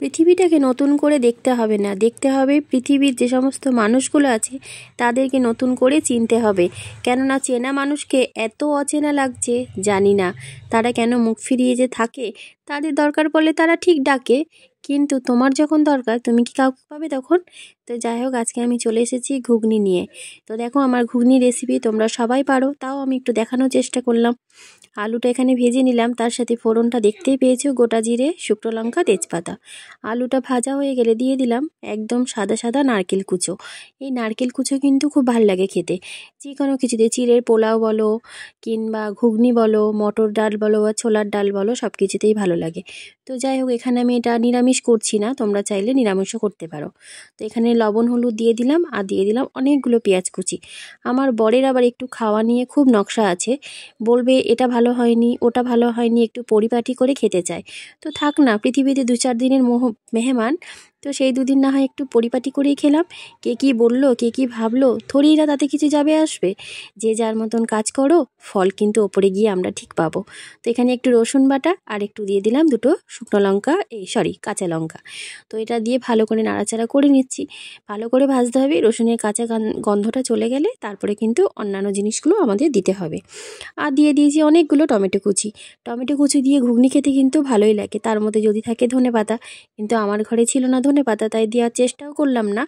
পৃথিবীটাকে নতুন করে দেখতে হবে না, দেখতে হবে পৃথিবীর যে সমস্ত মানুষগুলো আছে তাদেরকে নতুন করে চিনতে হবে। কেননা চেনা মানুষকে এত অচেনা লাগছে জানি না তারা কেন মুখ ফিরিয়ে যে থাকে। তাদের দরকার পড়লে তারা ঠিক ডাকে, কিন্তু তোমার যখন দরকার তুমি কি কাউকে পাবে তখন? তো যাই হোক, আজকে আমি চলে এসেছি ঘুগনি নিয়ে। তো দেখো আমার ঘুগনি রেসিপি তোমরা সবাই পারো, তাও আমি একটু দেখানোর চেষ্টা করলাম। আলুটা এখানে ভেজে নিলাম, তার সাথে ফোড়নটা দেখতেই পেয়েছো, গোটা জিরে, শুকনো লঙ্কা, তেজপাতা। আলুটা ভাজা হয়ে গেলে দিয়ে দিলাম একদম সাদা সাদা নারকেল কুচো। এই নারকেল কুচো কিন্তু খুব ভালো লাগে খেতে, যে কোনো কিছুতে, চিড়ের পোলাও বলো কিংবা ঘুগনি বলো, মটর ডাল বলো বা ছোলার ডাল বলো, সব কিছুতেই ভালো লাগে। তো যাই হোক, এখানে আমি এটা নিরামিষ করছি না, তোমরা চাইলে নিরামিষও করতে পারো। তো এখানে লবণ হলুদ দিয়ে দিলাম, আর দিয়ে দিলাম অনেকগুলো পেঁয়াজ কুচি। আমার বরের আবার একটু খাওয়া নিয়ে খুব নকশা আছে, বলবে এটা ভালো হয়নি, ওটা ভালো হয়নি, একটু পরিপাটি করে খেতে চায়। তো থাক না, পৃথিবীতে 2-4 দিনের মেহমান, তো সেই দুদিন না হয় একটু পরিপাটি করেই খেলাম। কে কী বললো, কে কী ভাবলো, থোড়িরা তাতে কিছু যাবে আসবে। যে যার মতন কাজ করো, ফল কিন্তু ওপরে গিয়ে আমরা ঠিক পাবো। তো এখানে একটু রসুন বাটা আর একটু দিয়ে দিলাম 2 শুকনো লঙ্কা, কাঁচা লঙ্কা। তো এটা দিয়ে ভালো করে নাড়াচাড়া করে নিচ্ছি। ভালো করে ভাজতে হবে, রসুনের কাঁচা গন্ধটা চলে গেলে তারপরে কিন্তু অন্যান্য জিনিসগুলো আমাদের দিতে হবে। আর দিয়ে দিয়েছি অনেকগুলো টমেটো কুচি। টমেটো কুচি দিয়ে ঘুগনি খেতে কিন্তু ভালোই লাগে, তার মধ্যে যদি থাকে ধনেপাতা, কিন্তু আমার ঘরে ছিল না ধনেপাতা, তাই দেওয়ার চেষ্টাও করলাম না।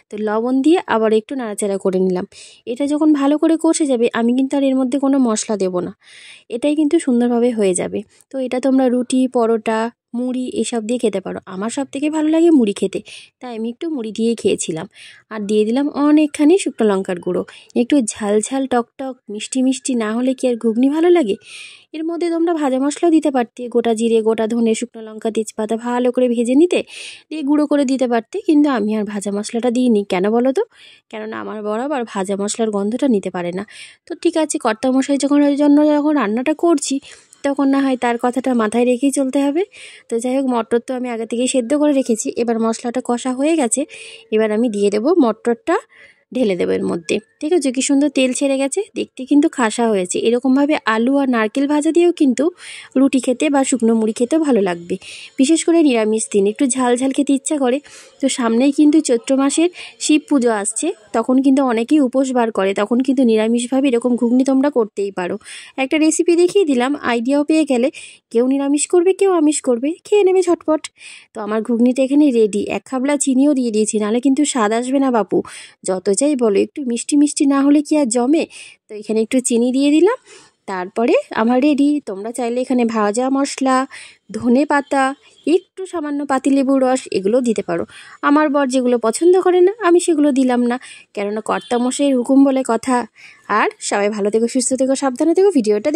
তো লবণ দিয়ে আবার একটু নাড়াচাড়া করে নিলাম। এটা যখন ভালো করে কষে যাবে, আমি কিন্তু আর এর মধ্যে কোনো মশলা দেব না, এটাই কিন্তু সুন্দরভাবে হয়ে যাবে। তো এটা তোমরা রুটি, পরোটা, মুড়ি এসব দিয়ে খেতে পারো। আমার সব থেকে ভালো লাগে মুড়ি খেতে, তাই আমি একটু মুড়ি দিয়েই খেয়েছিলাম। আর দিয়ে দিলাম অনেকখানি শুকনো লঙ্কার গুঁড়ো। একটু ঝাল ঝাল টক টক মিষ্টি মিষ্টি না হলে কি আর ঘুগনি ভালো লাগে? এর মধ্যে তোমরা ভাজা মশলাও দিতে পারতে, গোটা জিরে, গোটা ধনে, শুকনো লঙ্কা, তেজপাতা ভালো করে ভেজে নিতে, দিয়ে গুঁড়ো করে দিতে পারতে, কিন্তু আমি আর ভাজা মশলাটা দিইনি। কেন বলো তো? কেননা আমার বরাবর ভাজা মশলার গন্ধটা নিতে পারে না। তো ঠিক আছে, কর্তামশাই যখন রান্নাটা করছি, তখন না হয় তার কথাটা মাথায় রেখেই চলতে হবে। তো যাই হোক, মটর তো আমি আগে থেকেই সেদ্ধ করে রেখেছি। এবার মশলাটা কষা হয়ে গেছে, এবার আমি দিয়ে দেবো মটরটা, ঢেলে দেবো এর মধ্যে। ঠিক আছে, কি সুন্দর তেল ছেড়ে গেছে, দেখতে কিন্তু খাসা হয়েছে। এরকমভাবে আলু আর নারকেল ভাজা দিয়েও কিন্তু রুটি খেতে বা শুকনো মুড়ি খেতেও ভালো লাগবে। বিশেষ করে নিরামিষ দিন একটু ঝাল ঝাল খেতে ইচ্ছা করে। তো সামনেই কিন্তু চৈত্র মাসের শিব পুজো আসছে, তখন কিন্তু অনেকেই উপোস বার করে, তখন কিন্তু নিরামিষভাবে এরকম ঘুগনি তোমরা করতেই পারো। একটা রেসিপি দেখিয়ে দিলাম, আইডিয়াও পেয়ে গেলে। কেউ নিরামিষ করবে, কেউ আমিষ করবে, খেয়ে নেবে ঝটপট। তো আমার ঘুগনিটা এখানে রেডি। 1 খাবলা চিনিও দিয়ে দিয়েছি, নাহলে কিন্তু স্বাদ আসবে না বাপু। যত যাই বলো, একটু মিষ্টি মিষ্টি না হলে কি আর জমে? তো এখানে একটু চিনি দিয়ে দিলাম, তারপরে আমার রেডি। তোমরা চাইলে এখানে ভাজা মশলা, ধনে পাতা, একটু সামান্য পাতিলেবুর রস এগুলো দিতে পারো। আমার বর যেগুলো পছন্দ করে না, আমি সেগুলো দিলাম না, কেননা কর্তামশাইয়ের হুকুম বলে কথা। আর সবাই ভালো থেকো, সুস্থ থেকো, সাবধানে থেকো। ভিডিওটা দেখো।